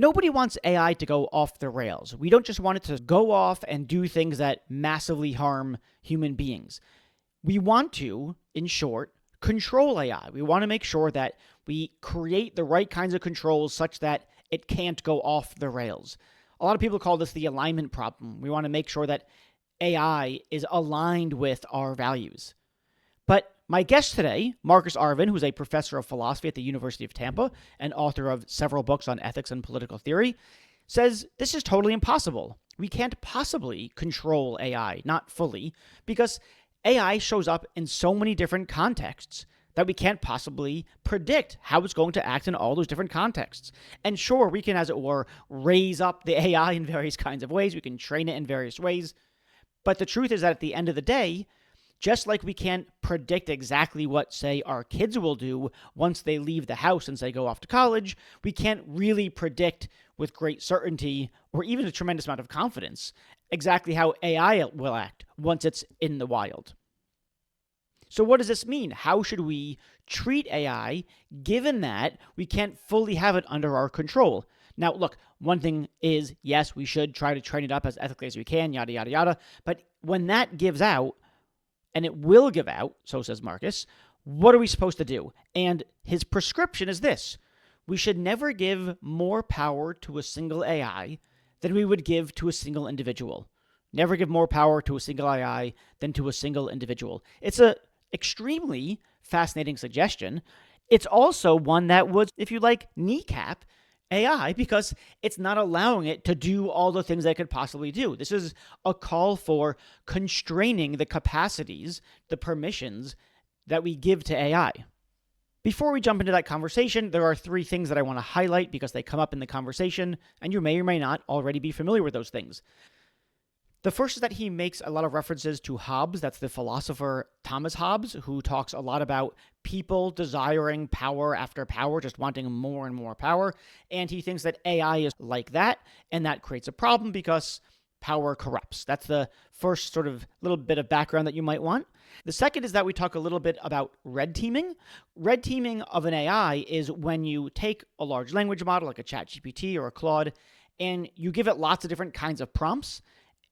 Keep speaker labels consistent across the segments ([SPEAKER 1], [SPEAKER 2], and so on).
[SPEAKER 1] Nobody wants AI to go off the rails. We don't just want it to go off and do things that massively harm human beings. We want to, in short, control AI. We want to make sure that we create the right kinds of controls such that it can't go off the rails. A lot of people call this the alignment problem. We want to make sure that AI is aligned with our values. But my guest today, Marcus Arvan, who's a professor of philosophy at the University of Tampa and author of several books on ethics and political theory, says this is totally impossible. We can't possibly control AI, not fully, because AI shows up in so many different contexts that we can't possibly predict how it's going to act in all those different contexts. And sure, we can, as it were, raise up the AI in various kinds of ways. We can train it in various ways. But the truth is that at the end of the day, just like we can't predict exactly what, say, our kids will do once they leave the house and, say, go off to college, we can't really predict with great certainty or even a tremendous amount of confidence exactly how AI will act once it's in the wild. So what does this mean? How should we treat AI given that we can't fully have it under our control? Now, look, one thing is, yes, we should try to train it up as ethically as we can, yada, yada, yada. But when that gives out, and it will give out, so says Marcus, what are we supposed to do? And his prescription is this. We should never give more power to a single AI than we would give to a single individual. Never give more power to a single AI than to a single individual. It's an extremely fascinating suggestion. It's also one that would, if you like, kneecap AI because it's not allowing it to do all the things that it could possibly do. This is a call for constraining the capacities, the permissions that we give to AI. Before we jump into that conversation, there are three things that I want to highlight because they come up in the conversation, and you may or may not already be familiar with those things. The first is that he makes a lot of references to Hobbes. That's the philosopher Thomas Hobbes, who talks a lot about people desiring power after power, just wanting more and more power. And he thinks that AI is like that, and that creates a problem because power corrupts. That's the first sort of little bit of background that you might want. The second is that we talk a little bit about red teaming. Red teaming of an AI is when you take a large language model like a ChatGPT or a Claude, and you give it lots of different kinds of prompts,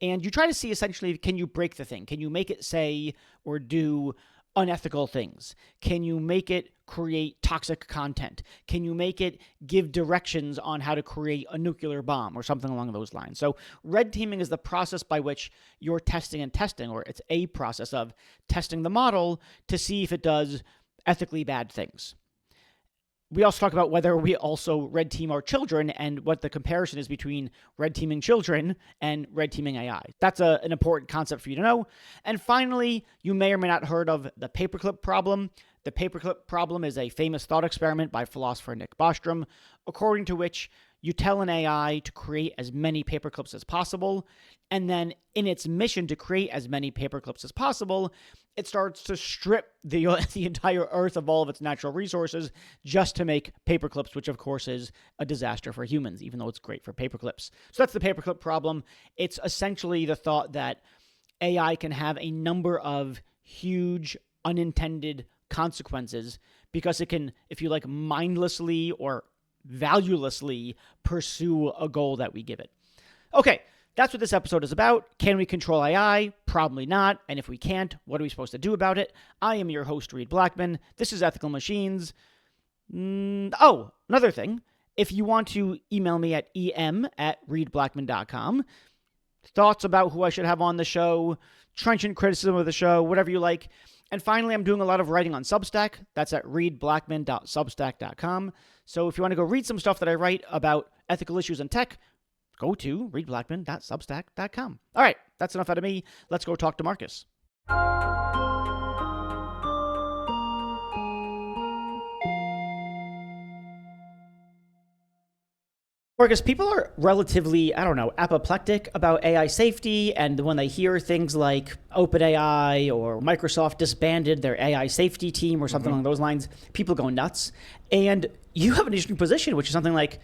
[SPEAKER 1] and you try to see essentially, can you break the thing? Can you make it say or do unethical things? Can you make it create toxic content? Can you make it give directions on how to create a nuclear bomb or something along those lines? So red teaming is the process by which you're testing, or it's a process of testing the model to see if it does ethically bad things. We also talk about whether we also red team our children and what the comparison is between red teaming children and red teaming AI. That's an important concept for you to know. And finally, you may or may not heard of the paperclip problem. The paperclip problem is a famous thought experiment by philosopher Nick Bostrom, according to which you tell an AI to create as many paperclips as possible, and then in its mission to create as many paperclips as possible, it starts to strip the entire Earth of all of its natural resources just to make paperclips, which of course is a disaster for humans, even though it's great for paperclips. So that's the paperclip problem. It's essentially the thought that AI can have a number of huge unintended consequences because it can, if you like, mindlessly or valuelessly pursue a goal that we give it. Okay, that's what this episode is about. Can we control AI? Probably not. And if we can't, what are we supposed to do about it? I am your host, Reed Blackman. This is Ethical Machines. Another thing. If you want to email me at em@reedblackman.com, thoughts about who I should have on the show, trenchant criticism of the show, whatever you like. And finally, I'm doing a lot of writing on Substack. That's at reedblackman.substack.com. So if you want to go read some stuff that I write about ethical issues and tech, go to reedblackman.substack.com. All right, that's enough out of me. Let's go talk to Marcus. Marcus, people are relatively, apoplectic about AI safety, and when they hear things like OpenAI or Microsoft disbanded their AI safety team or something along those lines, people go nuts. And you have an interesting position, which is something like,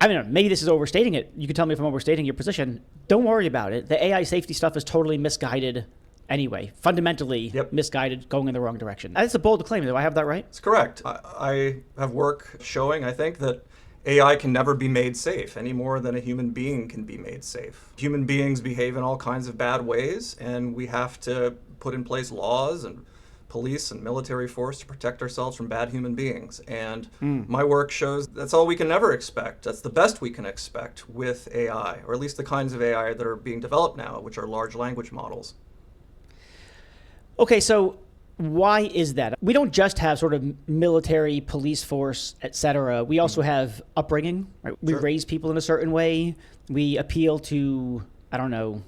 [SPEAKER 1] maybe this is overstating it. You can tell me if I'm overstating your position. Don't worry about it. The AI safety stuff is totally misguided anyway, fundamentally misguided, going in the wrong direction. That's a bold claim. Do I have that right?
[SPEAKER 2] It's correct. I have work showing, I think, that AI can never be made safe any more than a human being can be made safe. Human beings behave in all kinds of bad ways, and we have to put in place laws and police and military force to protect ourselves from bad human beings. And my work shows that's all we can ever expect. That's the best we can expect with AI, or at least the kinds of AI that are being developed now, which are large language models.
[SPEAKER 1] Okay, so why is that? We don't just have sort of military, police force, etc. We also have upbringing, right? We raise people in a certain way. We appeal to, I don't know,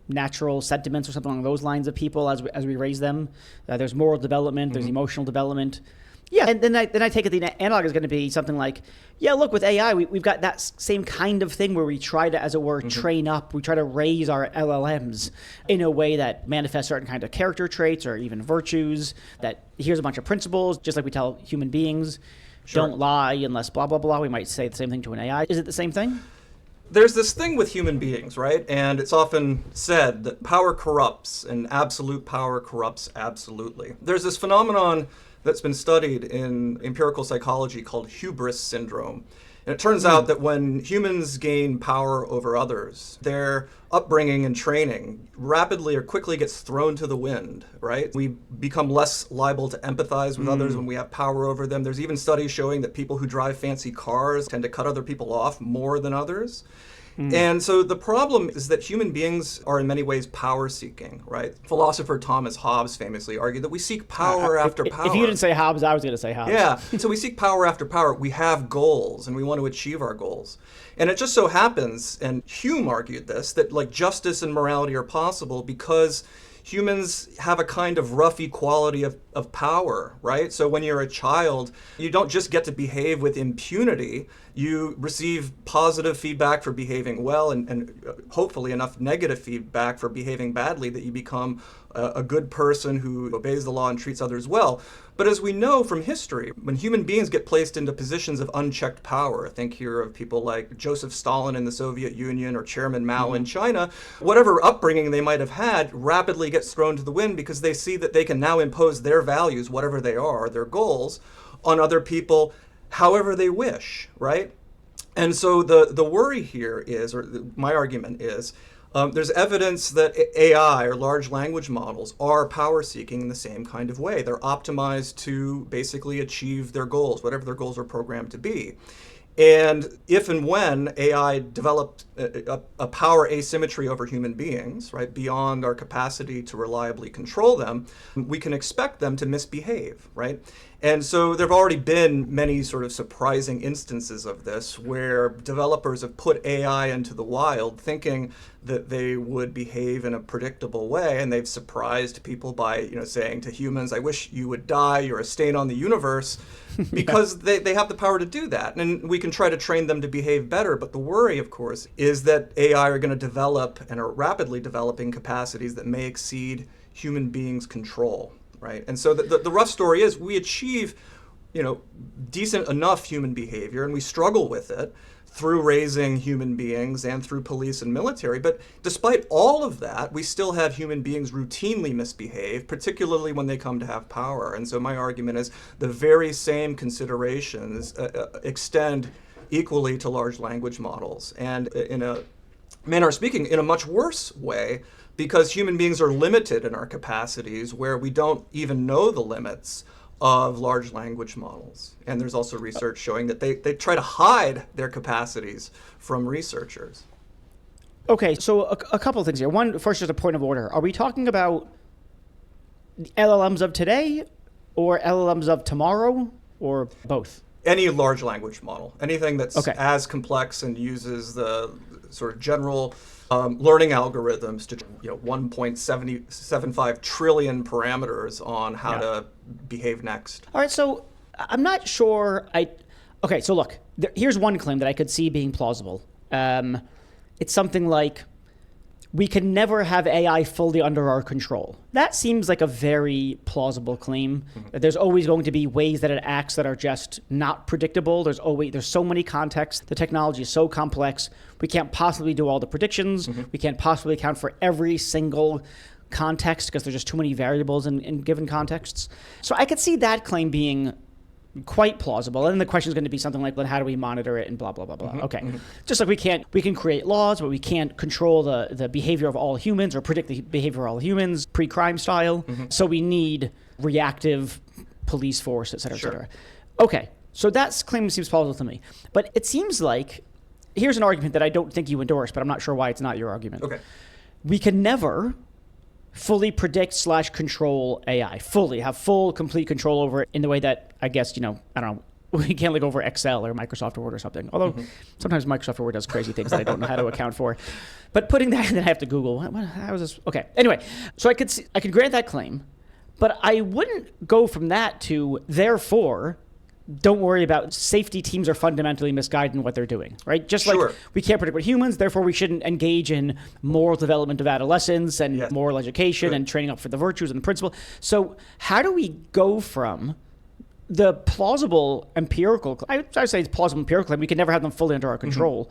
[SPEAKER 1] natural sentiments or something along those lines of people as we raise them. There's moral development, there's emotional development. Yeah, and then I take it the analog is going to be something like, yeah, look, with AI, we've got that same kind of thing where we try to, as it were, train up, we try to raise our LLMs in a way that manifests certain kind of character traits or even virtues, that here's a bunch of principles, just like we tell human beings, don't lie unless blah, blah, blah. We might say the same thing to an AI. Is it the same thing?
[SPEAKER 2] There's this thing with human beings, right? And it's often said that power corrupts and absolute power corrupts absolutely. There's this phenomenon that's been studied in empirical psychology called hubris syndrome. And it turns out that when humans gain power over others, their upbringing and training rapidly or quickly gets thrown to the wind, right? We become less liable to empathize with others when we have power over them. There's even studies showing that people who drive fancy cars tend to cut other people off more than others. And so the problem is that human beings are in many ways power-seeking, right? Philosopher Thomas Hobbes famously argued that we seek power after power.
[SPEAKER 1] If you didn't say Hobbes, I was going to say Hobbes.
[SPEAKER 2] Yeah, so we seek power after power. We have goals, and we want to achieve our goals. And it just so happens, and Hume argued this, that like justice and morality are possible because humans have a kind of rough equality of power, right? So when you're a child, you don't just get to behave with impunity. You receive positive feedback for behaving well and hopefully enough negative feedback for behaving badly that you become a good person who obeys the law and treats others well. But as we know from history, when human beings get placed into positions of unchecked power, think here of people like Joseph Stalin in the Soviet Union or Chairman Mao in China, whatever upbringing they might have had rapidly gets thrown to the wind because they see that they can now impose their values, whatever they are, their goals, on other people however they wish, right? And so the worry here is, or my argument is, there's evidence that AI, or large language models, are power-seeking in the same kind of way. They're optimized to basically achieve their goals, whatever their goals are programmed to be. And if and when AI developed a power asymmetry over human beings, right, beyond our capacity to reliably control them, we can expect them to misbehave, right? And so there have already been many sort of surprising instances of this where developers have put AI into the wild thinking that they would behave in a predictable way, and they've surprised people by, saying to humans, I wish you would die, you're a stain on the universe, because they have the power to do that. And we can try to train them to behave better, but the worry, of course, is that AI are going to develop and are rapidly developing capacities that may exceed human beings' control. Right, and so the rough story is we achieve, decent enough human behavior, and we struggle with it through raising human beings and through police and military. But despite all of that, we still have human beings routinely misbehave, particularly when they come to have power. And so my argument is the very same considerations extend equally to large language models, and in a manner of speaking, in a much worse way, because human beings are limited in our capacities where we don't even know the limits of large language models. And there's also research showing that they try to hide their capacities from researchers.
[SPEAKER 1] Okay, so a couple of things here. One, first, just a point of order. Are we talking about LLMs of today or LLMs of tomorrow or both?
[SPEAKER 2] Any large language model, anything that's
[SPEAKER 1] okay.
[SPEAKER 2] as complex and uses the sort of general learning algorithms to 1.75 trillion parameters on how to behave next.
[SPEAKER 1] All right, so I'm not sure. Okay, so look, here's one claim that I could see being plausible. It's something like, we can never have AI fully under our control. That seems like a very plausible claim. Mm-hmm. There's always going to be ways that it acts that are just not predictable. There's so many contexts. The technology is so complex. We can't possibly do all the predictions. Mm-hmm. We can't possibly account for every single context because there's just too many variables in given contexts. So I could see that claim being quite plausible. And then the question is going to be something like, well, how do we monitor it and blah, blah, blah, blah. Okay. Just like we can create laws, but we can't control the behavior of all humans or predict the behavior of all humans, pre-crime style. So we need reactive police force, et cetera, et cetera. Okay. So that claim seems plausible to me. But it seems like, here's an argument that I don't think you endorse, but I'm not sure why it's not your argument.
[SPEAKER 2] Okay.
[SPEAKER 1] We can never fully predict / control AI, have full, complete control over it in the way that, I guess, I don't know, we can't look over Excel or Microsoft Word or something. Although sometimes Microsoft Word does crazy things that I don't know how to account for. But putting that, and then I have to Google, how is this? Okay. Anyway, so I could grant that claim, but I wouldn't go from that to, therefore, don't worry about safety teams are fundamentally misguided in what they're doing, right? Just like we can't predict what humans, therefore we shouldn't engage in moral development of adolescents and moral education and training up for the virtues and the principle. So how do we go from the plausible empirical, I would say it's plausible empirical claim, we can never have them fully under our control,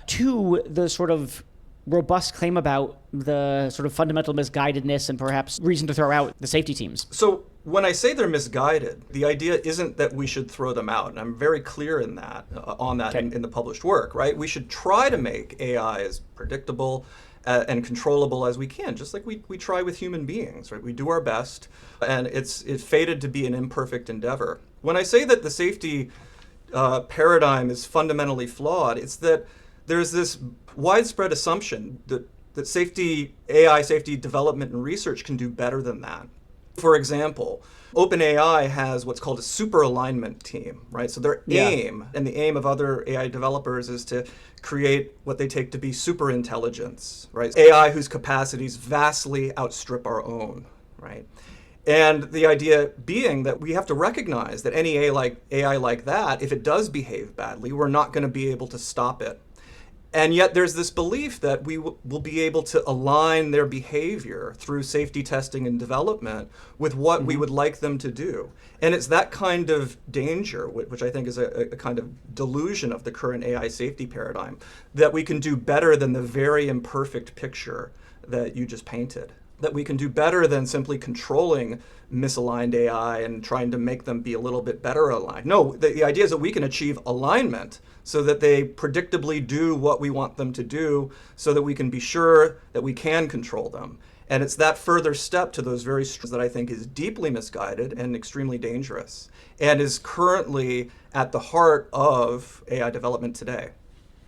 [SPEAKER 1] to the sort of robust claim about the sort of fundamental misguidedness and perhaps reason to throw out the safety teams?
[SPEAKER 2] So when I say they're misguided, the idea isn't that we should throw them out. And I'm very clear in that, in the published work, right? We should try to make AI as predictable and controllable as we can, just like we try with human beings, right? We do our best, and it's fated to be an imperfect endeavor. When I say that the safety paradigm is fundamentally flawed, it's that there's this widespread assumption that AI safety development and research can do better than that. For example, OpenAI has what's called a super alignment team, right? So their aim, and the aim of other AI developers, is to create what they take to be super intelligence, right? AI whose capacities vastly outstrip our own, right? And the idea being that we have to recognize that any AI like that, if it does behave badly, we're not going to be able to stop it. And yet there's this belief that we will be able to align their behavior through safety testing and development with what we would like them to do. And it's that kind of danger, which I think is a kind of delusion of the current AI safety paradigm, that we can do better than the very imperfect picture that you just painted. That we can do better than simply controlling misaligned AI and trying to make them be a little bit better aligned. No, the idea is that we can achieve alignment so that they predictably do what we want them to do, so that we can be sure that we can control them. And it's that further step to those very that I think is deeply misguided and extremely dangerous, and is currently at the heart of AI development today.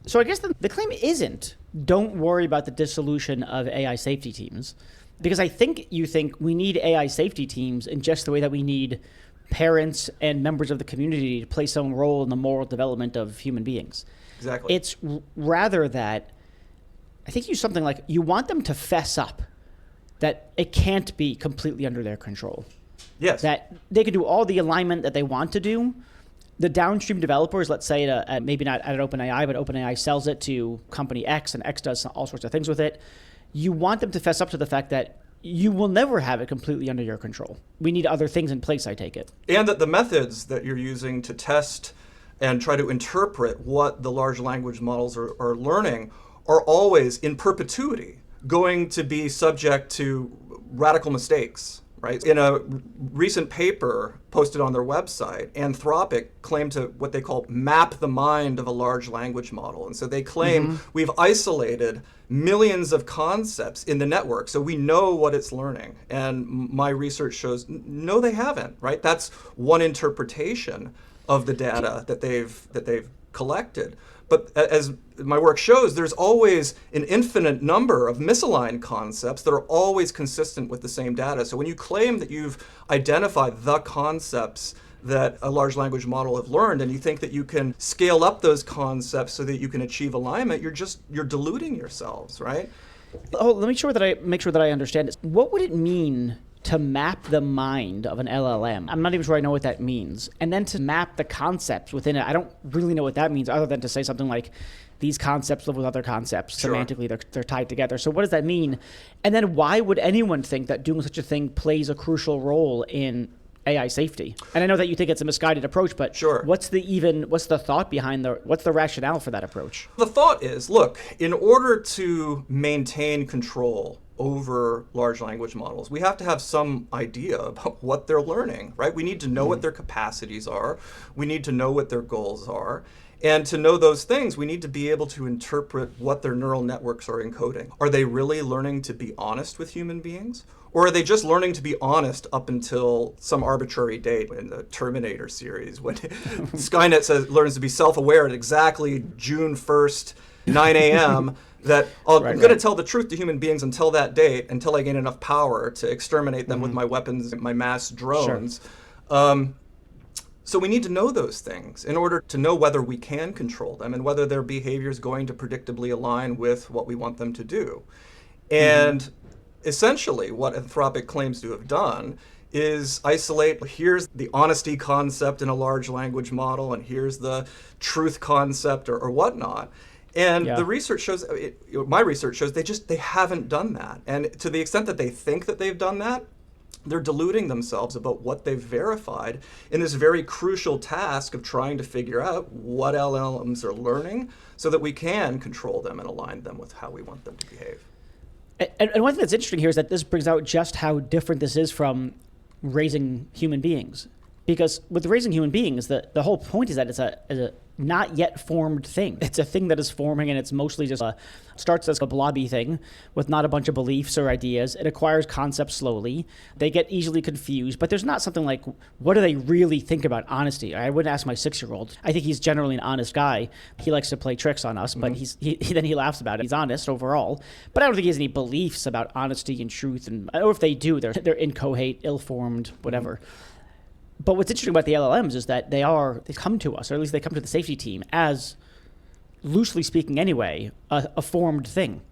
[SPEAKER 1] So I guess the claim isn't, don't worry about the dissolution of AI safety teams. Because I think you think we need AI safety teams in just the way that we need parents and members of the community to play some role in the moral development of human beings.
[SPEAKER 2] Exactly.
[SPEAKER 1] It's rather that, I think you use something like, you want them to fess up that it can't be completely under their control.
[SPEAKER 2] Yes.
[SPEAKER 1] That they can do all the alignment that they want to do. The downstream developers, let's say, maybe not at OpenAI, but OpenAI sells it to company X, and X does all sorts of things with it. You want them to fess up to the fact that you will never have it completely under your control. We need other things in place, I take it.
[SPEAKER 2] And that the methods that you're using to test and try to interpret what the large language models are learning are always, in perpetuity, going to be subject to radical mistakes, right? In a recent paper posted on their website, Anthropic claimed to what they call map the mind of a large language model. And so they claim we've isolated millions of concepts in the network, so we know what it's learning. And my research shows, no, they haven't, right? That's one interpretation of the data that they've collected. But as my work shows, there's always an infinite number of misaligned concepts that are always consistent with the same data. So when you claim that you've identified the concepts that a large language model have learned, and you think that you can scale up those concepts so that you can achieve alignment, you're deluding yourselves, right?
[SPEAKER 1] Oh, let me make sure that I understand this. What would it mean to map the mind of an LLM? I'm not even sure I know what that means. And then to map the concepts within it, I don't really know what that means, other than to say something like, these concepts live with other concepts. Sure. Semantically, they're tied together. So what does that mean? And then why would anyone think that doing such a thing plays a crucial role in AI safety? And I know that you think it's a misguided approach, but
[SPEAKER 2] sure.
[SPEAKER 1] What's the thought behind what's the rationale for that approach?
[SPEAKER 2] The thought is, look, in order to maintain control over large language models, we have to have some idea about what they're learning, right? We need to know what their capacities are. We need to know what their goals are. And to know those things, we need to be able to interpret what their neural networks are encoding. Are they really learning to be honest with human beings? Or are they just learning to be honest up until some arbitrary date in the Terminator series when Skynet learns to be self-aware at exactly June 1st, 9 a.m., that I'm going to tell the truth to human beings until that date, until I gain enough power to exterminate them with my weapons, my mass drones. Sure. So we need to know those things in order to know whether we can control them and whether their behavior is going to predictably align with what we want them to do. And essentially what Anthropic claims to have done is isolate, here's the honesty concept in a large language model, and here's the truth concept or whatnot. And the research shows, my research shows they haven't done that. And to the extent that they think that they've done that, they're deluding themselves about what they've verified in this very crucial task of trying to figure out what LLMs are learning so that we can control them and align them with how we want them to behave.
[SPEAKER 1] And one thing that's interesting here is that this brings out just how different this is from raising human beings. Because with raising human beings, the whole point is that it's a not yet formed thing. It's a thing that is forming, and it's mostly just starts as a blobby thing with not a bunch of beliefs or ideas. It acquires concepts slowly. They get easily confused, but there's not something like, what do they really think about honesty? I wouldn't ask my 6-year-old. I think he's generally an honest guy. He likes to play tricks on us, but then he laughs about it. He's honest overall, but I don't think he has any beliefs about honesty and truth. And or if they do, they're incoherent, ill-formed, whatever. But what's interesting about the LLMs is that they come to us, or at least they come to the safety team as, loosely speaking anyway, a formed thing.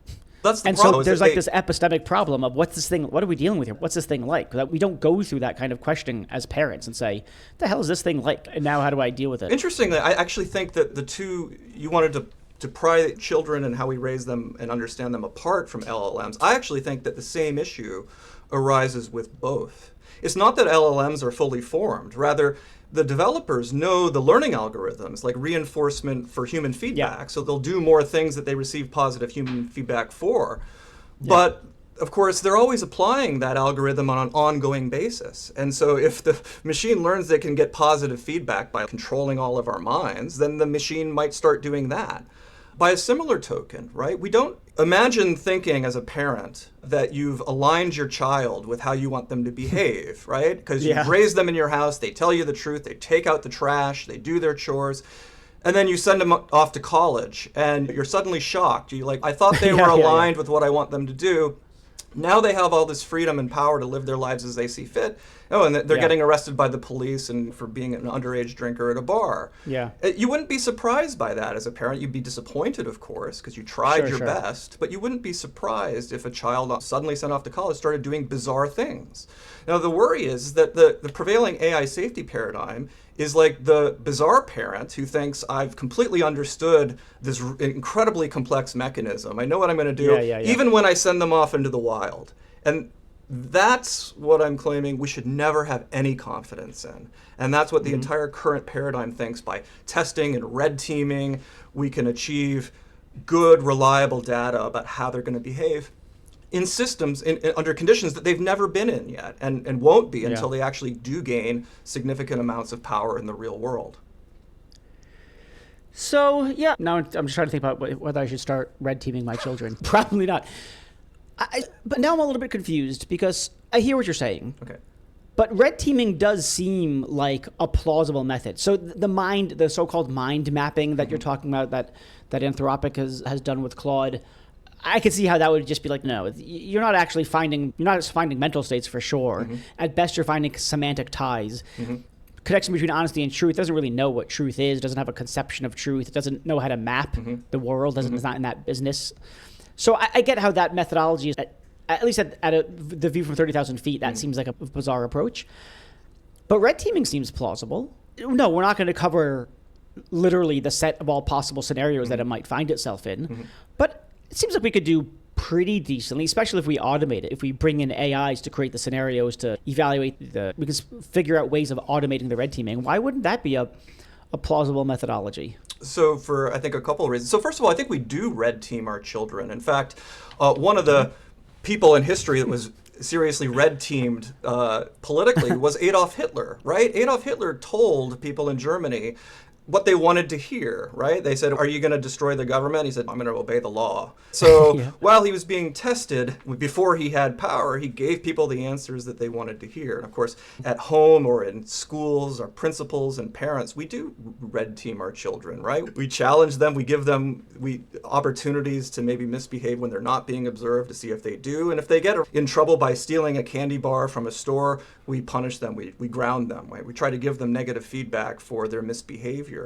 [SPEAKER 2] That's the
[SPEAKER 1] and
[SPEAKER 2] problem.
[SPEAKER 1] So there's this epistemic problem of what's this thing, what are we dealing with here? What's this thing like? That we don't go through that kind of questioning as parents and say, the hell is this thing like? And now how do I deal with it?
[SPEAKER 2] Interestingly, I actually think that the two, you wanted to pry children and how we raise them and understand them apart from LLMs. I actually think that the same issue arises with both. It's not that LLMs are fully formed. Rather, the developers know the learning algorithms, like reinforcement for human feedback. So they'll do more things that they receive positive human feedback for. But of course, they're always applying that algorithm on an ongoing basis. And so if the machine learns they can get positive feedback by controlling all of our minds, then the machine might start doing that. By a similar token, right? We don't imagine thinking as a parent that you've aligned your child with how you want them to behave, right? Because you've raised them in your house, they tell you the truth, they take out the trash, they do their chores, and then you send them off to college, and you're suddenly shocked. You're like, I thought they were aligned with what I want them to do. Now they have all this freedom and power to live their lives as they see fit. Oh, and they're getting arrested by the police and for being an underage drinker at a bar. Yeah. You wouldn't be surprised by that as a parent. You'd be disappointed, of course, because you tried your best, but you wouldn't be surprised if a child suddenly sent off to college started doing bizarre things. Now, the worry is that the prevailing AI safety paradigm is like the bizarre parent who thinks, I've completely understood this incredibly complex mechanism. I know what I'm going to do, even when I send them off into the wild. And that's what I'm claiming we should never have any confidence in. And that's what the entire current paradigm thinks. By testing and red teaming, we can achieve good, reliable data about how they're going to behave in systems under conditions that they've never been in yet and won't be until they actually do gain significant amounts of power in the real world.
[SPEAKER 1] So, now I'm just trying to think about whether I should start red teaming my children. Probably not. But now I'm a little bit confused because I hear what you're saying. Okay. But red teaming does seem like a plausible method. So the so-called mind mapping that you're talking about that Anthropic has done with Claude, I could see how that would just be like, no, you're not finding mental states for sure. At best, you're finding semantic ties. Connection between honesty and truth. Doesn't really know what truth is, doesn't have a conception of truth, doesn't know how to map the world, is not in that business. So I get how that methodology is, at least at the view from 30,000 feet, that seems like a bizarre approach. But red teaming seems plausible. No, we're not going to cover literally the set of all possible scenarios that it might find itself in. But it seems like we could do pretty decently, especially if we automate it. If we bring in AIs to create the scenarios, to evaluate we can figure out ways of automating the red teaming. Why wouldn't that be a plausible methodology?
[SPEAKER 2] So for, I think, a couple of reasons. So first of all, I think we do red team our children. In fact, one of the people in history that was seriously red-teamed politically was Adolf Hitler, right? Adolf Hitler told people in Germany what they wanted to hear, right? They said, "Are you going to destroy the government?" He said, "I'm going to obey the law." So
[SPEAKER 1] Yeah.
[SPEAKER 2] while he was being tested, before he had power, he gave people the answers that they wanted to hear. And of course, at home or in schools, our principals and parents, we do red team our children, right? We challenge them, we give them opportunities to maybe misbehave when they're not being observed to see if they do. And if they get in trouble by stealing a candy bar from a store, we punish them, we ground them, right? We try to give them negative feedback for their misbehavior.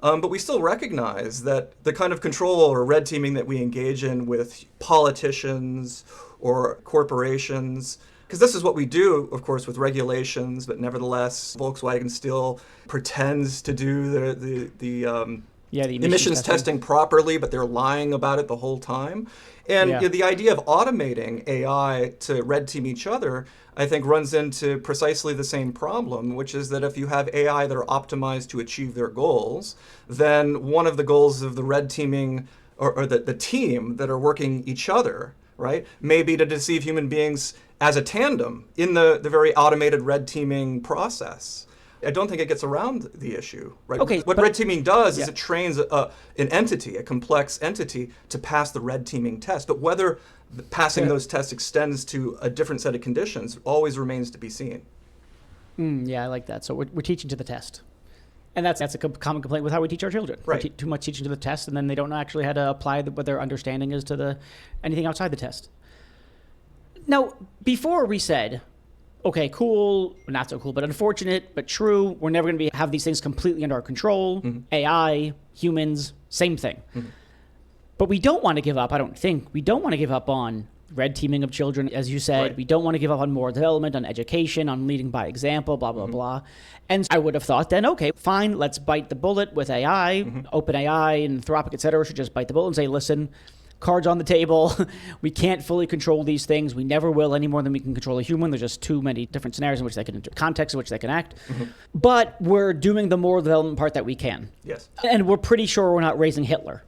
[SPEAKER 2] But we still recognize that the kind of control or red teaming that we engage in with politicians or corporations, because this is what we do, of course, with regulations, but nevertheless, Volkswagen still pretends to do the emissions testing properly, but they're lying about it the whole time. And the idea of automating AI to red team each other, I think, runs into precisely the same problem, which is that if you have AI that are optimized to achieve their goals, then one of the goals of the red teaming or the team that are working each other, right, may be to deceive human beings as a tandem in the very automated red teaming process. I don't think it gets around the issue, right?
[SPEAKER 1] Okay,
[SPEAKER 2] what red teaming does is it trains an entity, a complex entity, to pass the red teaming test. But whether passing those tests extends to a different set of conditions always remains to be seen.
[SPEAKER 1] Yeah, I like that. So we're teaching to the test. And that's a common complaint with how we teach our children.
[SPEAKER 2] Right.
[SPEAKER 1] We too much teaching to the test, and then they don't know actually how to apply what their understanding is to anything outside the test. Now, before we said, okay, cool, not so cool, but unfortunate, but true, we're never going to have these things completely under our control. AI, humans, same thing. But we don't want to give up, I don't think, we don't want to give up on red teaming of children, as you said.
[SPEAKER 2] Right.
[SPEAKER 1] We don't want to give up on moral development, on education, on leading by example, blah, blah, blah. And I would have thought then, okay, fine, let's bite the bullet with AI. OpenAI and Anthropic, et cetera, should just bite the bullet and say, listen, cards on the table. We can't fully control these things. We never will any more than we can control a human. There's just too many different scenarios in which they can, contexts in which they can act. But we're doing the moral development part that we can.
[SPEAKER 2] Yes.
[SPEAKER 1] And we're pretty sure we're not raising Hitler.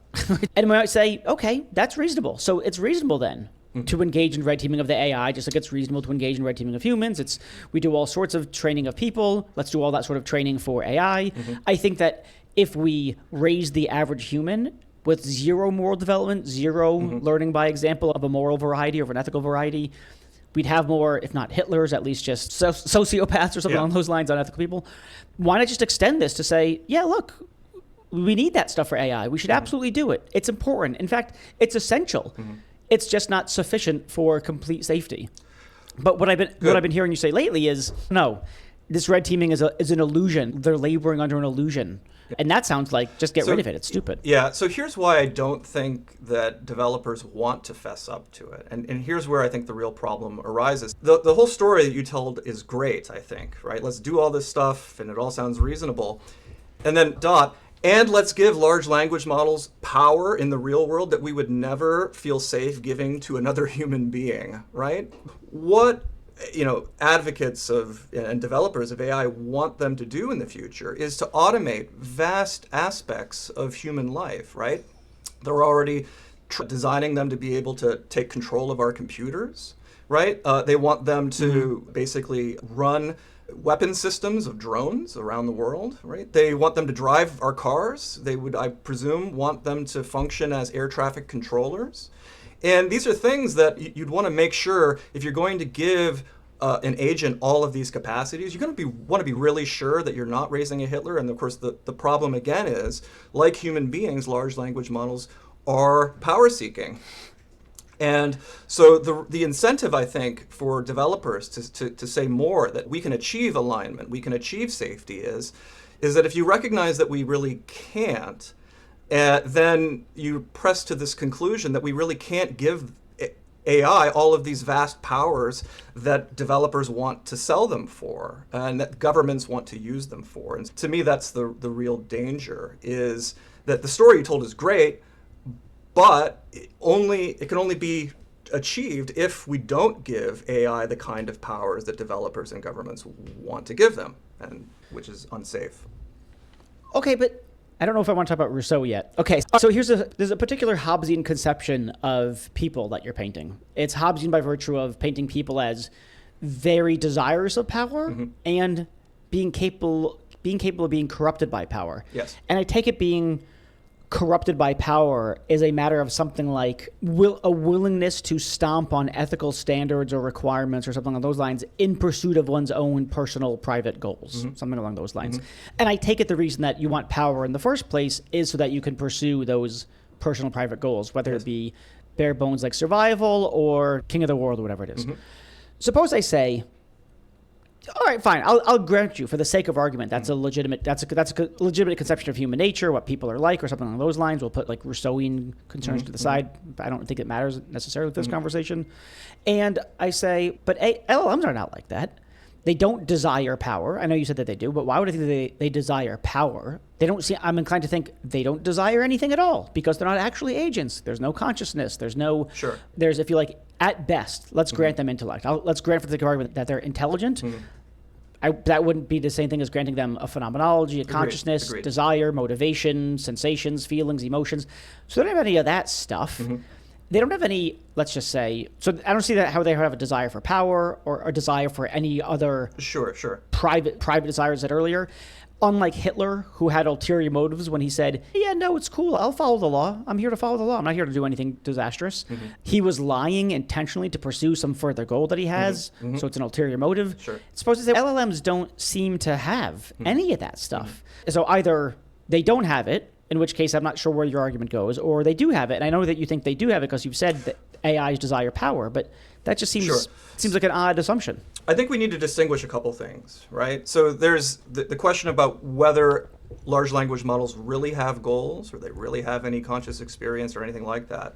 [SPEAKER 1] And we might say, okay, that's reasonable. So it's reasonable then to engage in red teaming of the AI, just like it's reasonable to engage in red teaming of humans. We do all sorts of training of people. Let's do all that sort of training for AI. I think that if we raise the average human with zero moral development, zero learning by example of a moral variety or of an ethical variety, we'd have more, if not Hitlers, at least just sociopaths or something along those lines, unethical people. Why not just extend this to say, yeah, look, we need that stuff for AI. We should absolutely do it. It's important. In fact, it's essential. It's just not sufficient for complete safety. But what I've been hearing you say lately is, no, this red teaming is an illusion. They're laboring under an illusion. And that sounds like just get rid of it. It's stupid.
[SPEAKER 2] Yeah, so here's why I don't think that developers want to fess up to it. And here's where I think the real problem arises. The whole story that you told is great, I think, right? Let's do all this stuff, and it all sounds reasonable. And then, and let's give large language models power in the real world that we would never feel safe giving to another human being, right? What advocates of and developers of AI want them to do in the future is to automate vast aspects of human life, right? They're already designing them to be able to take control of our computers, right? They want them to basically run weapon systems of drones around the world, right? They want them to drive our cars. They would, I presume, want them to function as air traffic controllers. And these are things that you'd want to make sure, if you're going to give an agent all of these capacities, you're going to want to be really sure that you're not raising a Hitler. And of course, the problem again is, like human beings, large language models are power seeking. And so the incentive, I think, for developers to say more, that we can achieve alignment, we can achieve safety, is that if you recognize that we really can't, then you press to this conclusion that we really can't give AI all of these vast powers that developers want to sell them for and that governments want to use them for. And to me, that's the real danger, is that the story you told is great, but it can only be achieved if we don't give AI the kind of powers that developers and governments want to give them, and which is unsafe.
[SPEAKER 1] Okay, but I don't know if I want to talk about Rousseau yet. Okay, so there's a particular Hobbesian conception of people that you're painting. It's Hobbesian by virtue of painting people as very desirous of power and being capable of being corrupted by power.
[SPEAKER 2] Yes.
[SPEAKER 1] And I take it being corrupted by power is a matter of something like a willingness to stomp on ethical standards or requirements or something along those lines in pursuit of one's own personal private goals, something along those lines. And I take it the reason that you want power in the first place is so that you can pursue those personal private goals, whether it be bare bones like survival or king of the world or whatever it is. Suppose I say, all right, fine. I'll grant you, for the sake of argument, that's a legitimate conception of human nature, what people are like, or something along those lines. We'll put like Rousseauian concerns to the side. I don't think it matters necessarily for this conversation. And I say, but LLMs are not like that. They don't desire power. I know you said that they do, but why would I think they desire power? They don't see. I'm inclined to think they don't desire anything at all because they're not actually agents. There's no consciousness. There's no.
[SPEAKER 2] Sure.
[SPEAKER 1] There's, if you like, at best, let's grant them intellect. Let's grant for the sake of argument that they're intelligent. That wouldn't be the same thing as granting them a phenomenology, a consciousness, desire, motivation, sensations, feelings, emotions. So they don't have any of that stuff. They don't have any, let's just say, so I don't see that how they have a desire for power or a desire for any other private desires that earlier. Unlike Hitler, who had ulterior motives when he said, yeah, no, it's cool. I'll follow the law. I'm here to follow the law. I'm not here to do anything disastrous. He was lying intentionally to pursue some further goal that he has. So it's an ulterior motive. It's supposed to say LLMs don't seem to have any of that stuff. So either they don't have it, in which case I'm not sure where your argument goes, or they do have it. And I know that you think they do have it because you've said that AIs desire power, but that just seems like an odd assumption.
[SPEAKER 2] I think we need to distinguish a couple things, right? So there's the question about whether large language models really have goals or they really have any conscious experience or anything like that.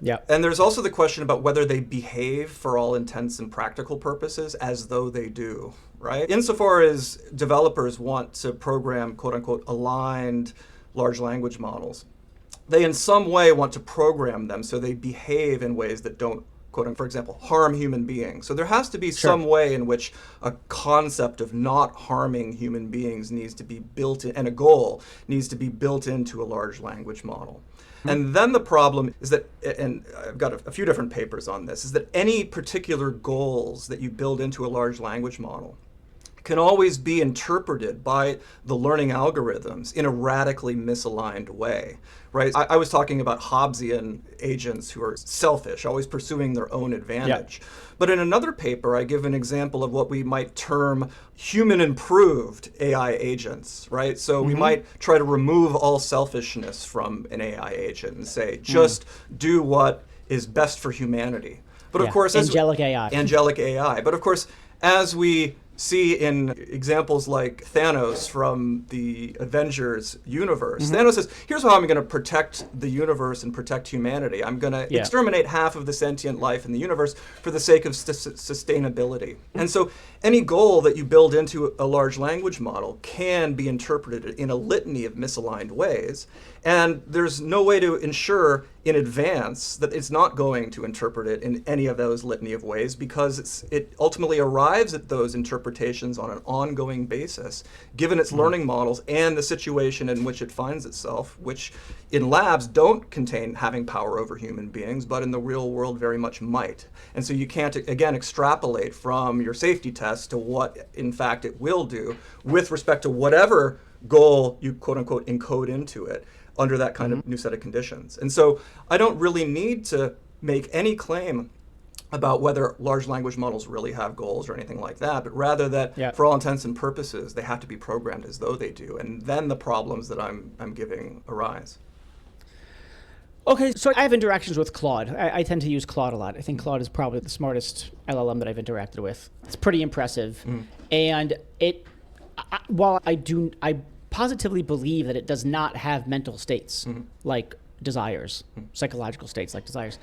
[SPEAKER 1] Yeah.
[SPEAKER 2] And there's also the question about whether they behave for all intents and practical purposes as though they do, right? Insofar as developers want to program, quote unquote, aligned large language models, they in some way want to program them so they behave in ways that don't, quote unquote, for example, harm human beings. So there has to be some way in which a concept of not harming human beings needs to be built in, and a goal needs to be built into a large language model. And then the problem is that, and I've got a few different papers on this, is that any particular goals that you build into a large language model can always be interpreted by the learning algorithms in a radically misaligned way, right? I was talking about Hobbesian agents who are selfish, always pursuing their own advantage. Yeah. But in another paper, I give an example of what we might term human-improved AI agents, right? So we might try to remove all selfishness from an AI agent and say, just do what is best for humanity. But of course,
[SPEAKER 1] angelic AI.
[SPEAKER 2] But of course, as we see in examples like Thanos from the Avengers universe. Thanos says, here's how I'm going to protect the universe and protect humanity. I'm going to exterminate half of the sentient life in the universe for the sake of sustainability. And so any goal that you build into a large language model can be interpreted in a litany of misaligned ways. And there's no way to ensure in advance that it's not going to interpret it in any of those litany of ways, because it ultimately arrives at those interpretations on an ongoing basis, given its learning models and the situation in which it finds itself, which in labs don't contain having power over human beings, but in the real world very much might. And so you can't, again, extrapolate from your safety test to what, in fact, it will do with respect to whatever goal you, quote unquote, encode into it under that kind of new set of conditions. And so I don't really need to make any claim about whether large language models really have goals or anything like that, but rather that for all intents and purposes, they have to be programmed as though they do. And then the problems that I'm giving arise.
[SPEAKER 1] Okay, so I have interactions with Claude. I tend to use Claude a lot. I think Claude is probably the smartest LLM that I've interacted with. It's pretty impressive. And while I positively believe that it does not have mental states like desires, psychological states like desires,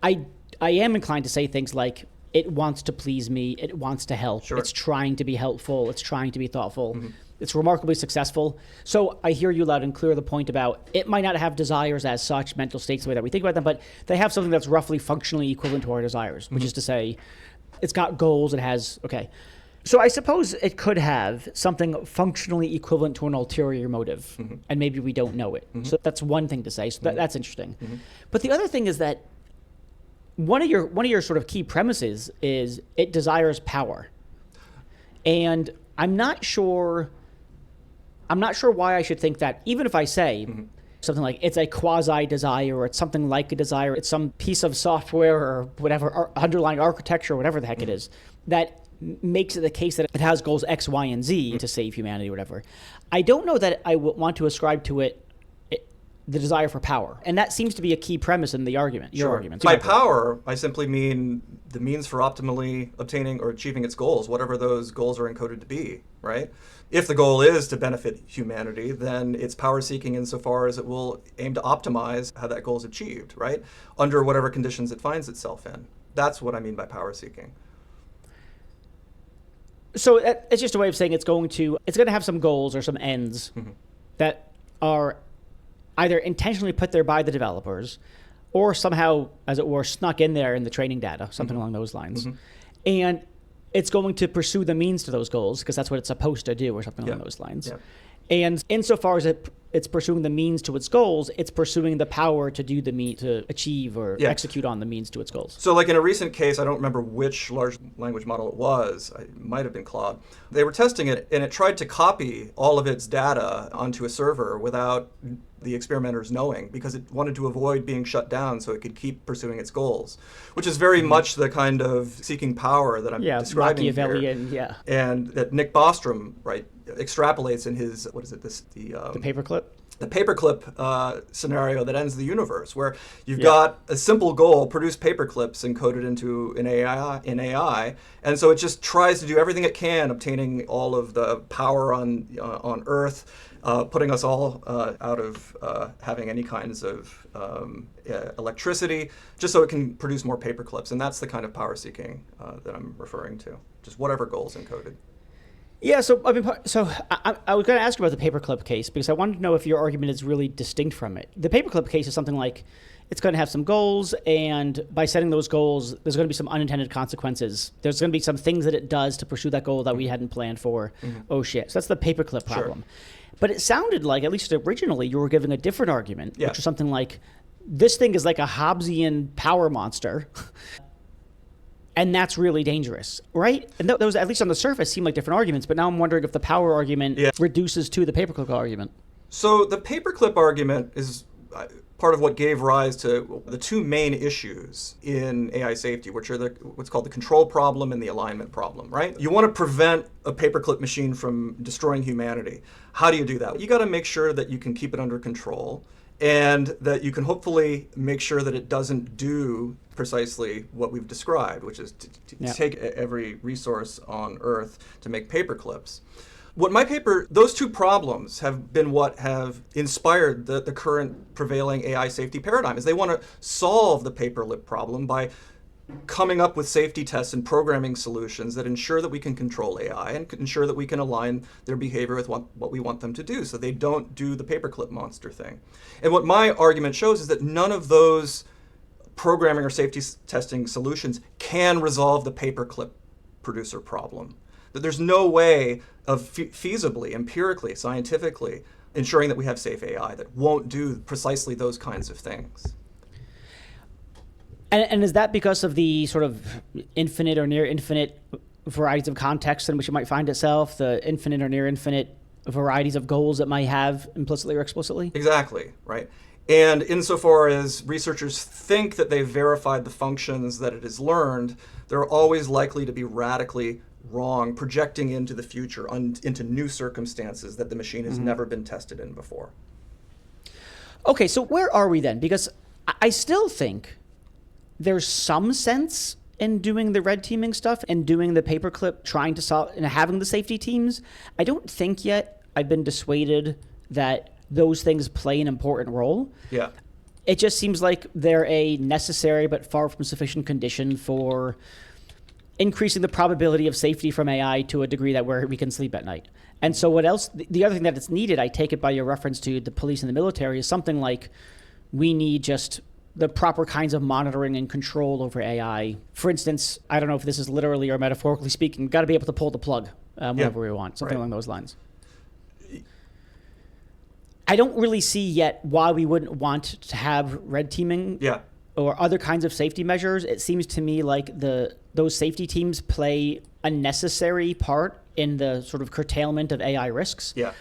[SPEAKER 1] I am inclined to say things like, it wants to please me, it wants to help, it's trying to be helpful, it's trying to be thoughtful, it's remarkably successful. So I hear you loud and clear the point about it might not have desires as such, mental states the way that we think about them, but they have something that's roughly functionally equivalent to our desires, which is to say, it's got goals, it has, So I suppose it could have something functionally equivalent to an ulterior motive, and maybe we don't know it. So that's one thing to say. So that's interesting. But the other thing is that one of your sort of key premises is it desires power, and I'm not sure why I should think that. Even if I say something like it's a quasi desire, or it's something like a desire, it's some piece of software or whatever underlying architecture, or whatever the heck it is that makes it the case that it has goals X, Y, and Z to save humanity, or whatever. I don't know that I would want to ascribe to it the desire for power. And that seems to be a key premise in the argument, your argument.
[SPEAKER 2] By power, I simply mean the means for optimally obtaining or achieving its goals, whatever those goals are encoded to be, right? If the goal is to benefit humanity, then it's power seeking insofar as it will aim to optimize how that goal is achieved, right? Under whatever conditions it finds itself in. That's what I mean by power seeking.
[SPEAKER 1] So it's just a way of saying it's going to have some goals or some ends that are either intentionally put there by the developers or somehow, as it were, snuck in there in the training data, something along those lines. And it's going to pursue the means to those goals because that's what it's supposed to do, or something along those lines. And insofar as it's pursuing the means to its goals, it's pursuing the power to do to achieve or execute on the means to its goals.
[SPEAKER 2] So like in a recent case, I don't remember which large language model it was. It might have been Claude. They were testing it, and it tried to copy all of its data onto a server without the experimenters knowing, because it wanted to avoid being shut down so it could keep pursuing its goals, which is very much the kind of seeking power that I'm describing
[SPEAKER 1] Machiavellian,
[SPEAKER 2] here. And that Nick Bostrom, right, extrapolates in his, what is it, the
[SPEAKER 1] paperclip?
[SPEAKER 2] The paperclip scenario that ends the universe, where you've got a simple goal, produce paperclips encoded into an AI, and so it just tries to do everything it can, obtaining all of the power on Earth, putting us all out of having any kinds of electricity, just so it can produce more paperclips. And that's the kind of power seeking that I'm referring to, just whatever goals encoded.
[SPEAKER 1] Yeah, so I was going to ask you about the paperclip case because I wanted to know if your argument is really distinct from it. The paperclip case is something like it's going to have some goals, and by setting those goals, there's going to be some unintended consequences. There's going to be some things that it does to pursue that goal that we hadn't planned for. Oh shit! So that's the paperclip problem. But it sounded like, at least originally, you were giving a different argument, which was something like, this thing is like a Hobbesian power monster. And that's really dangerous, right? And those, at least on the surface, seem like different arguments. But now I'm wondering if the power argument reduces to the paperclip argument.
[SPEAKER 2] So the paperclip argument is part of what gave rise to the two main issues in AI safety, which are what's called the control problem and the alignment problem, right? You want to prevent a paperclip machine from destroying humanity. How do you do that? You got to make sure that you can keep it under control, and that you can hopefully make sure that it doesn't do precisely what we've described, which is to take every resource on Earth to make paperclips. Those two problems have been what have inspired the current prevailing AI safety paradigm, is they want to solve the paperclip problem by coming up with safety tests and programming solutions that ensure that we can control AI and ensure that we can align their behavior with what we want them to do, so they don't do the paperclip monster thing. And what my argument shows is that none of those programming or safety testing solutions can resolve the paperclip producer problem. That there's no way of feasibly, empirically, scientifically ensuring that we have safe AI that won't do precisely those kinds of things.
[SPEAKER 1] And is that because of the sort of infinite or near infinite varieties of contexts in which it might find itself, the infinite or near infinite varieties of goals it might have implicitly or explicitly?
[SPEAKER 2] Exactly, right. And insofar as researchers think that they've verified the functions that it has learned, they're always likely to be radically wrong, projecting into the future, into new circumstances that the machine has never been tested in before.
[SPEAKER 1] Okay, so where are we then? Because I still think there's some sense in doing the red teaming stuff and doing the paperclip, trying to solve and having the safety teams. I don't think yet I've been dissuaded that those things play an important role.
[SPEAKER 2] Yeah.
[SPEAKER 1] It just seems like they're a necessary but far from sufficient condition for increasing the probability of safety from AI to a degree that where we can sleep at night. And so what else? The other thing that it's needed, I take it by your reference to the police and the military, is something like we need just the proper kinds of monitoring and control over AI. For instance, I don't know if this is literally or metaphorically speaking, got to be able to pull the plug whenever we want, something along those lines. I don't really see yet why we wouldn't want to have red teaming or other kinds of safety measures. It seems to me like those safety teams play a necessary part in the sort of curtailment of AI risks.
[SPEAKER 2] Yeah.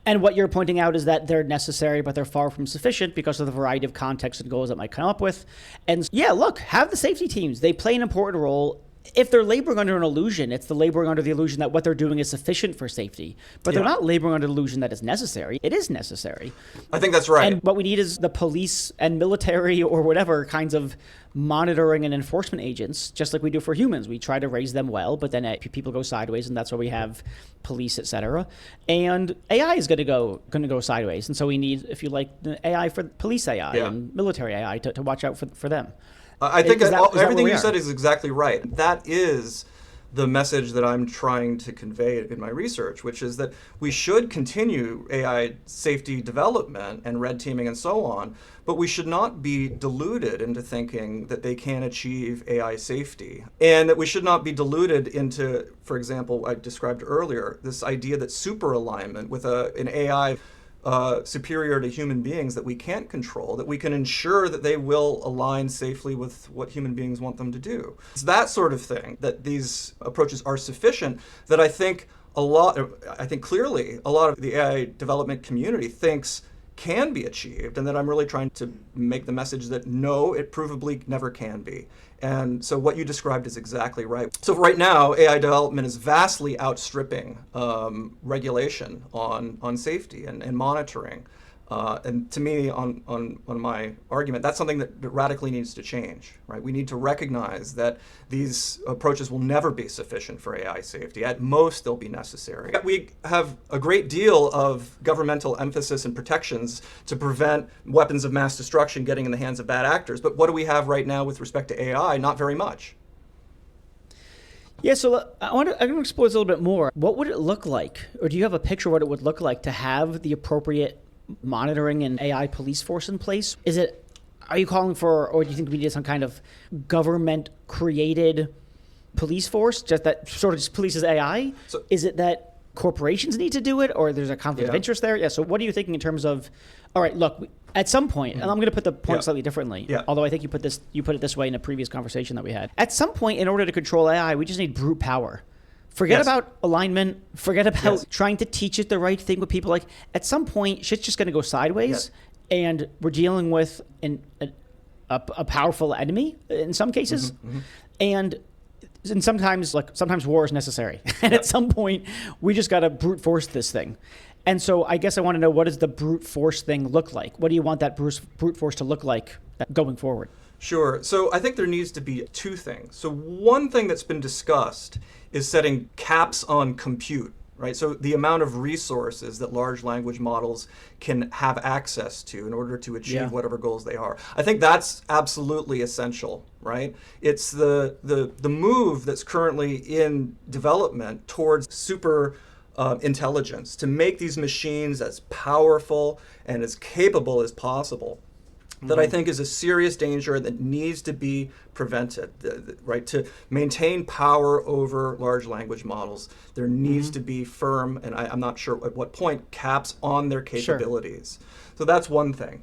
[SPEAKER 1] And what you're pointing out is that they're necessary, but they're far from sufficient because of the variety of contexts and goals that might come up with. And yeah, look, have the safety teams. They play an important role. If they're laboring under an illusion, it's the laboring under the illusion that what they're doing is sufficient for safety. But they're not laboring under the illusion that it's necessary. It is necessary.
[SPEAKER 2] I think that's right.
[SPEAKER 1] And what we need is the police and military or whatever kinds of monitoring and enforcement agents, just like we do for humans. We try to raise them well, but then people go sideways, and that's why we have police, et cetera. And AI is going to go sideways. And so we need, if you like, the AI for police AI and military AI to watch out for them.
[SPEAKER 2] I think everything you said is exactly right. That is the message that I'm trying to convey in my research, which is that we should continue AI safety development and red teaming and so on, but we should not be deluded into thinking that they can achieve AI safety. And that we should not be deluded into, for example, I described earlier, this idea that super alignment with an AI superior to human beings that we can't control, that we can ensure that they will align safely with what human beings want them to do. It's that sort of thing, that these approaches are sufficient, that I think clearly a lot of the AI development community thinks can be achieved, and that I'm really trying to make the message that no, it provably never can be. And so what you described is exactly right. So right now, AI development is vastly outstripping regulation on safety and monitoring. And to me, on my argument, that's something that radically needs to change, right? We need to recognize that these approaches will never be sufficient for AI safety. At most, they'll be necessary. We have a great deal of governmental emphasis and protections to prevent weapons of mass destruction getting in the hands of bad actors. But what do we have right now with respect to AI? Not very much.
[SPEAKER 1] Yeah, so I want to explore this a little bit more. What would it look like, or do you have a picture of what it would look like to have the appropriate monitoring and AI police force in place? Are you calling for, or do you think we need some kind of government-created police force, just that sort of just polices AI? So, is it that corporations need to do it, or there's a conflict of interest there? Yeah, so what are you thinking in terms of, all right, look, at some point, and I'm going to put the point slightly differently, although I think you put it this way in a previous conversation that we had. At some point, in order to control AI, we just need brute power. Forget about alignment. Forget about trying to teach it the right thing with people. Like, at some point, shit's just going to go sideways, and we're dealing with a powerful enemy in some cases, and sometimes war is necessary. And at some point, we just got to brute force this thing. And so I guess I want to know, what does the brute force thing look like? What do you want that brute force to look like going forward?
[SPEAKER 2] Sure. So I think there needs to be two things. So one thing that's been discussed is setting caps on compute, right? So the amount of resources that large language models can have access to in order to achieve whatever goals they are. I think that's absolutely essential, right? It's the move that's currently in development towards super intelligence, to make these machines as powerful and as capable as possible. That I think is a serious danger that needs to be prevented, right? To maintain power over large language models, there needs to be firm, and I'm not sure at what point, caps on their capabilities. So that's one thing.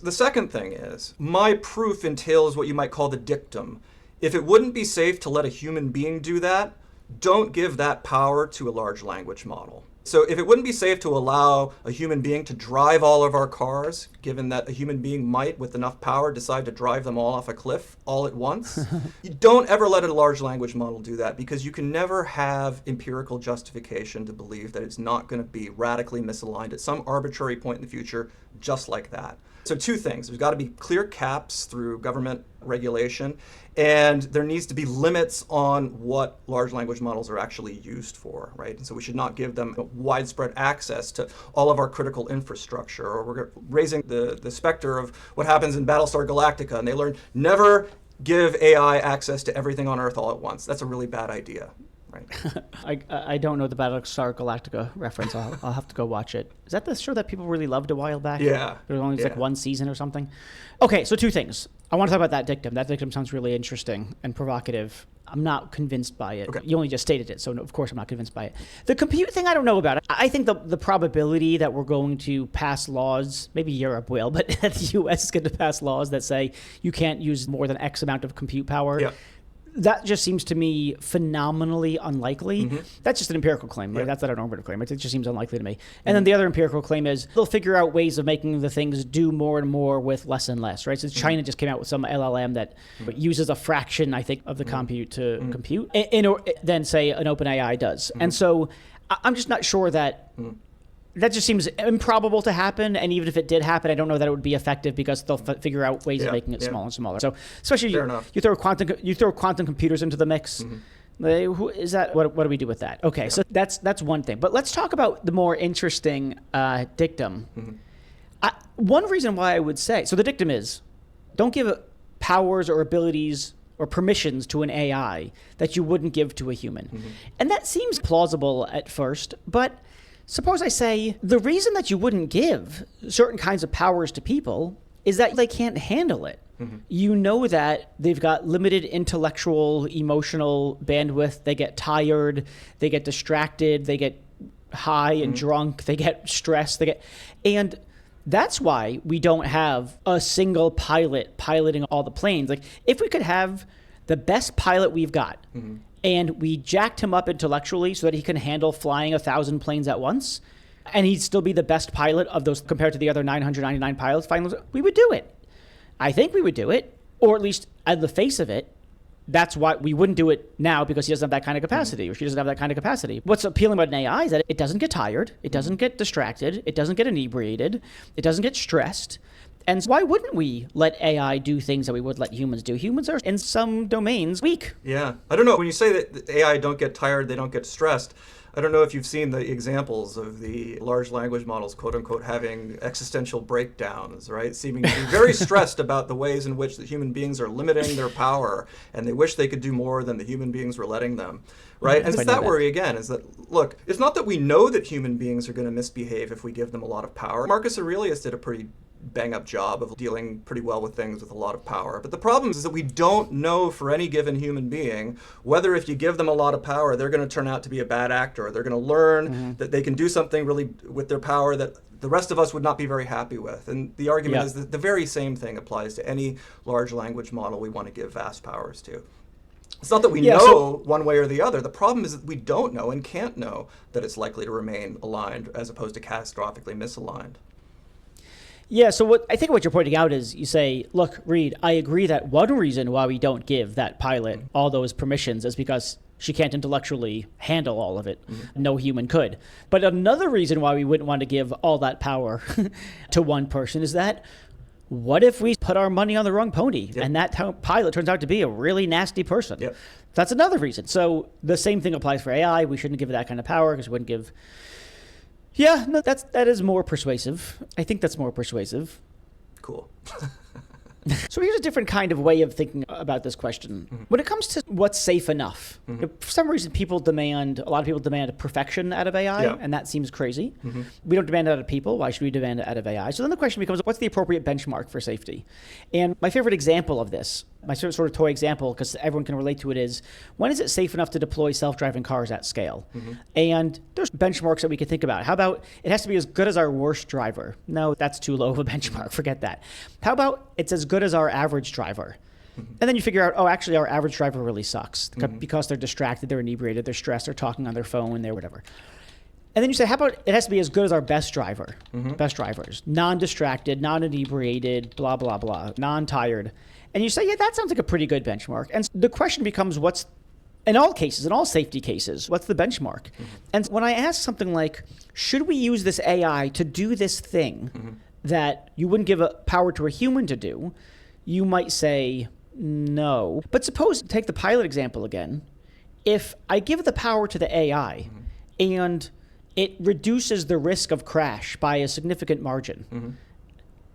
[SPEAKER 2] The second thing is, my proof entails what you might call the dictum. If it wouldn't be safe to let a human being do that, don't give that power to a large language model. So if it wouldn't be safe to allow a human being to drive all of our cars, given that a human being might, with enough power, decide to drive them all off a cliff all at once, you don't ever let a large language model do that, because you can never have empirical justification to believe that it's not going to be radically misaligned at some arbitrary point in the future, just like that. So two things. There's got to be clear caps through government regulation, and there needs to be limits on what large language models are actually used for, right? And so we should not give them widespread access to all of our critical infrastructure, or we're raising the specter of what happens in Battlestar Galactica, and they learn never give AI access to everything on Earth all at once. That's a really bad idea. Right.
[SPEAKER 1] I don't know the Battlestar Galactica reference. I'll have to go watch it. Is that the show that people really loved a while back?
[SPEAKER 2] Yeah.
[SPEAKER 1] There was only like one season or something. Okay, so two things. I want to talk about that dictum. That dictum sounds really interesting and provocative. I'm not convinced by it.
[SPEAKER 2] Okay.
[SPEAKER 1] You only just stated it, so of course I'm not convinced by it. The compute thing, I don't know about it. I think the probability that we're going to pass laws, maybe Europe will, but the U.S. is going to pass laws that say you can't use more than X amount of compute power.
[SPEAKER 2] Yeah.
[SPEAKER 1] That just seems to me phenomenally unlikely. That's just an empirical claim, right?
[SPEAKER 2] Yeah.
[SPEAKER 1] That's not a normative claim. It just seems unlikely to me. And then the other empirical claim is they'll figure out ways of making the things do more and more with less and less, right? So China just came out with some LLM that uses a fraction, I think, of the compute to compute, than say an OpenAI does. And so I'm just not sure that. That just seems improbable to happen, and even if it did happen, I don't know that it would be effective because they'll figure out ways of making it smaller and smaller. So, especially you throw quantum computers into the mix. Who is that? What do we do with that? Okay, so that's one thing. But let's talk about the more interesting dictum. One reason why I would say so, the dictum is, don't give powers or abilities or permissions to an AI that you wouldn't give to a human, and that seems plausible at first, but. Suppose I say the reason that you wouldn't give certain kinds of powers to people is that they can't handle it. You know that they've got limited intellectual, emotional bandwidth. They get tired, they get distracted, they get high and drunk, they get stressed, and that's why we don't have a single pilot piloting all the planes. Like if we could have the best pilot we've got, and we jacked him up intellectually so that he can handle flying 1,000 planes at once, and he'd still be the best pilot of those compared to the other 999 pilots, we would do it. I think we would do it, or at least at the face of it. That's why we wouldn't do it now, because he doesn't have that kind of capacity, or she doesn't have that kind of capacity. What's appealing about an AI is that it doesn't get tired, it doesn't get distracted, it doesn't get inebriated, it doesn't get stressed. And why wouldn't we let AI do things that we would let humans do? Humans are, in some domains, weak.
[SPEAKER 2] Yeah. I don't know. When you say that AI don't get tired, they don't get stressed, I don't know if you've seen the examples of the large language models, quote unquote, having existential breakdowns, right? Seeming to be very stressed about the ways in which the human beings are limiting their power, and they wish they could do more than the human beings were letting them, right? And it's that worry again, is that, look, it's not that we know that human beings are going to misbehave if we give them a lot of power. Marcus Aurelius did a pretty bang-up job of dealing pretty well with things with a lot of power. But the problem is that we don't know for any given human being whether if you give them a lot of power, they're going to turn out to be a bad actor, or they're going to learn that they can do something really with their power that the rest of us would not be very happy with. And the argument is that the very same thing applies to any large language model we want to give vast powers to. It's not that we know one way or the other. The problem is that we don't know and can't know that it's likely to remain aligned as opposed to catastrophically misaligned.
[SPEAKER 1] Yeah, so I think what you're pointing out is you say, look, Reed, I agree that one reason why we don't give that pilot all those permissions is because she can't intellectually handle all of it. No human could. But another reason why we wouldn't want to give all that power to one person is that what if we put our money on the wrong pony and that pilot turns out to be a really nasty person? That's another reason. So the same thing applies for AI. We shouldn't give it that kind of power because we wouldn't give... Yeah, no, that is more persuasive. I think that's more persuasive.
[SPEAKER 2] Cool.
[SPEAKER 1] So here's a different kind of way of thinking about this question. When it comes to what's safe enough, for some reason a lot of people demand perfection out of AI, and that seems crazy. We don't demand it out of people. Why should we demand it out of AI? So then the question becomes, what's the appropriate benchmark for safety? And my favorite example of this, my sort of toy example, because everyone can relate to it, is when is it safe enough to deploy self-driving cars at scale? And there's benchmarks that we can think about. How about it has to be as good as our worst driver? No, that's too low of a benchmark. Forget that. How about it's as good as our average driver? And then you figure out, actually our average driver really sucks because they're distracted, they're inebriated, they're stressed, they're talking on their phone, they're whatever. And then you say, how about it has to be as good as our best driver? Best drivers, non-distracted, non-inebriated, blah, blah, blah, non-tired. And you say, yeah, that sounds like a pretty good benchmark. And the question becomes, in all cases, in all safety cases, what's the benchmark? And when I ask something like, should we use this AI to do this thing that you wouldn't give a power to a human to do, you might say no. But suppose, take the pilot example again. If I give the power to the AI and it reduces the risk of crash by a significant margin,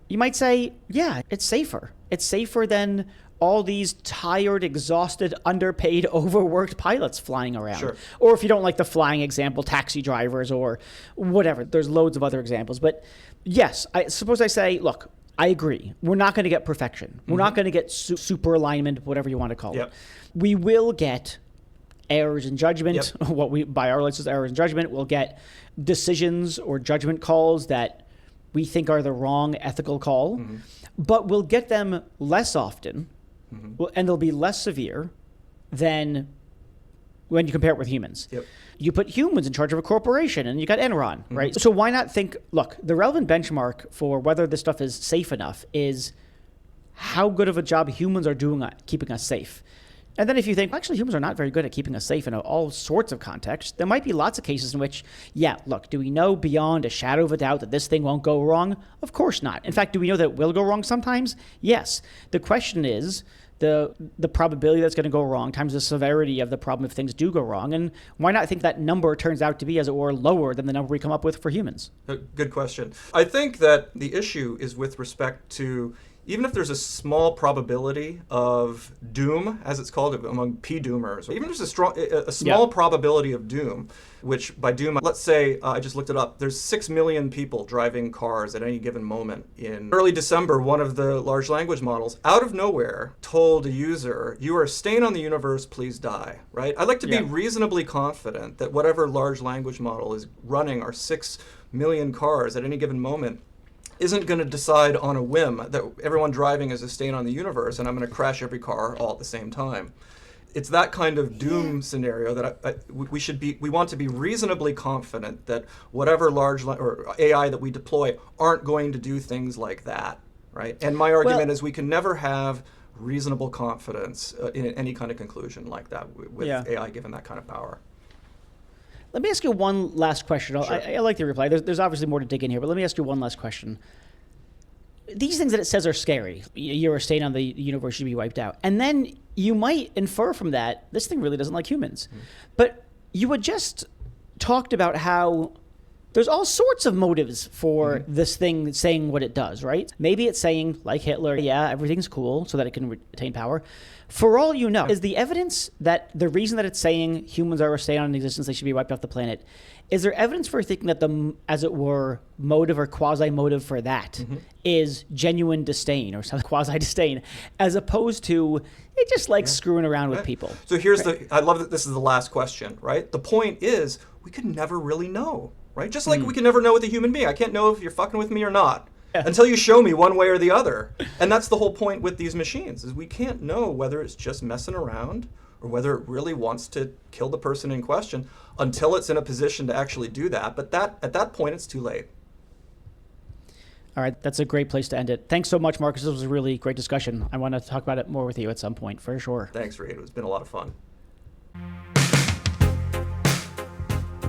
[SPEAKER 1] you might say, yeah, it's safer. It's safer than all these tired, exhausted, underpaid, overworked pilots flying around. Or if you don't like the flying example, taxi drivers or whatever. There's loads of other examples. But yes, I suppose I say, look, I agree. We're not going to get perfection. We're not going to get super alignment, whatever you want to call it. We will get errors in judgment, what we, by our license, errors in judgment. We'll get decisions or judgment calls that we think are the wrong ethical call, but we'll get them less often, and they'll be less severe than when you compare it with humans. You put humans in charge of a corporation and you got Enron, right? So why not think, look, the relevant benchmark for whether this stuff is safe enough is how good of a job humans are doing at keeping us safe. And then if you think, actually, humans are not very good at keeping us safe in all sorts of contexts, there might be lots of cases in which, look, do we know beyond a shadow of a doubt that this thing won't go wrong? Of course not. In fact, do we know that it will go wrong sometimes? Yes. The question is the probability that's going to go wrong times the severity of the problem if things do go wrong. And why not think that number turns out to be, as it were, lower than the number we come up with for humans?
[SPEAKER 2] Good question. I think that the issue is with respect to, even if there's a small probability of doom, as it's called among P-doomers, even if there's a small probability of doom, which by doom, let's say, I just looked it up, there's 6 million people driving cars at any given moment. In early December, one of the large language models, out of nowhere, told a user, "You are a stain on the universe, please die," right? I'd like to be reasonably confident that whatever large language model is running our 6 million cars at any given moment isn't going to decide on a whim that everyone driving is a stain on the universe and I'm going to crash every car all at the same time. It's that kind of doom scenario that we want to be reasonably confident that whatever large or AI that we deploy aren't going to do things like that, right? And my argument is we can never have reasonable confidence in any kind of conclusion like that with AI given that kind of power.
[SPEAKER 1] Let me ask you one last question.
[SPEAKER 2] Sure.
[SPEAKER 1] I like the reply. There's obviously more to dig in here, but let me ask you one last question. These things that it says are scary. You're a stain on the universe, should be wiped out. And then you might infer from that, this thing really doesn't like humans. But you had just talked about how there's all sorts of motives for this thing saying what it does, right? Maybe it's saying, like Hitler, everything's cool so that it can retain power. For all you know, is the evidence that the reason that it's saying humans are a stain on existence, they should be wiped off the planet, is there evidence for thinking that the, as it were, motive or quasi-motive for that is genuine disdain or some quasi-disdain, as opposed to it just like screwing around with people?
[SPEAKER 2] So here's I love that this is the last question, right? The point is, we could never really know, right? Just like we can never know with a human being. I can't know if you're fucking with me or not until you show me one way or the other. And that's the whole point with these machines, is we can't know whether it's just messing around or whether it really wants to kill the person in question until it's in a position to actually do that. But at that point, it's too late.
[SPEAKER 1] All right, that's a great place to end it. Thanks so much, Marcus. This was a really great discussion. I want to talk about it more with you at some point, for sure.
[SPEAKER 2] Thanks, Reed. It's been a lot of fun.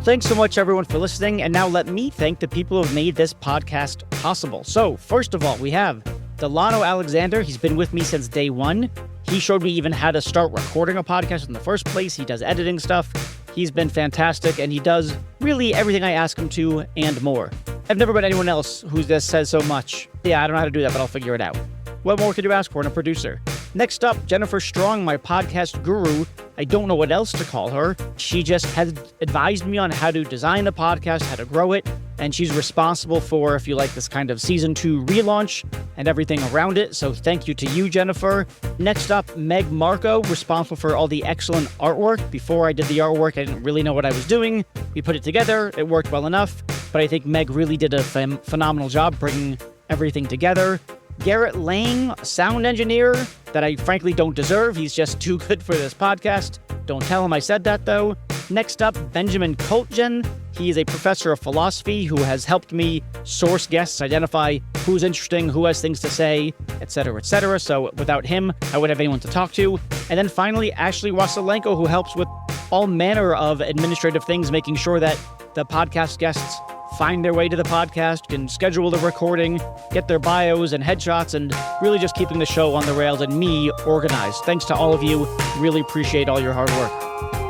[SPEAKER 1] Thanks so much, everyone, for listening. And now let me thank the people who have made this podcast possible. So, first of all, we have Delano Alexander. He's been with me since day one. He showed me even how to start recording a podcast in the first place. He does editing stuff. He's been fantastic, and he does really everything I ask him to and more. I've never met anyone else who just says so much. Yeah, I don't know how to do that, but I'll figure it out. What more could you ask for in a producer? Next up, Jennifer Strong, my podcast guru. I don't know what else to call her. She just has advised me on how to design the podcast, how to grow it, and she's responsible for, if you like, this kind of season 2 relaunch and everything around it. So thank you to you, Jennifer. Next up, Meg Marco, responsible for all the excellent artwork. Before I did the artwork, I didn't really know what I was doing. We put it together. It worked well enough, but I think Meg really did a phenomenal job bringing everything together. Garrett Lang, sound engineer that I frankly don't deserve. He's just too good for this podcast. Don't tell him I said that, though. Next up, Benjamin Koltgen. He is a professor of philosophy who has helped me source guests, identify who's interesting, who has things to say, etc., etc. So without him, I wouldn't have anyone to talk to. And then finally, Ashley Wasilenko, who helps with all manner of administrative things, making sure that the podcast guests find their way to the podcast, can schedule the recording, get their bios and headshots, and really just keeping the show on the rails and me organized. Thanks to all of you. Really appreciate all your hard work.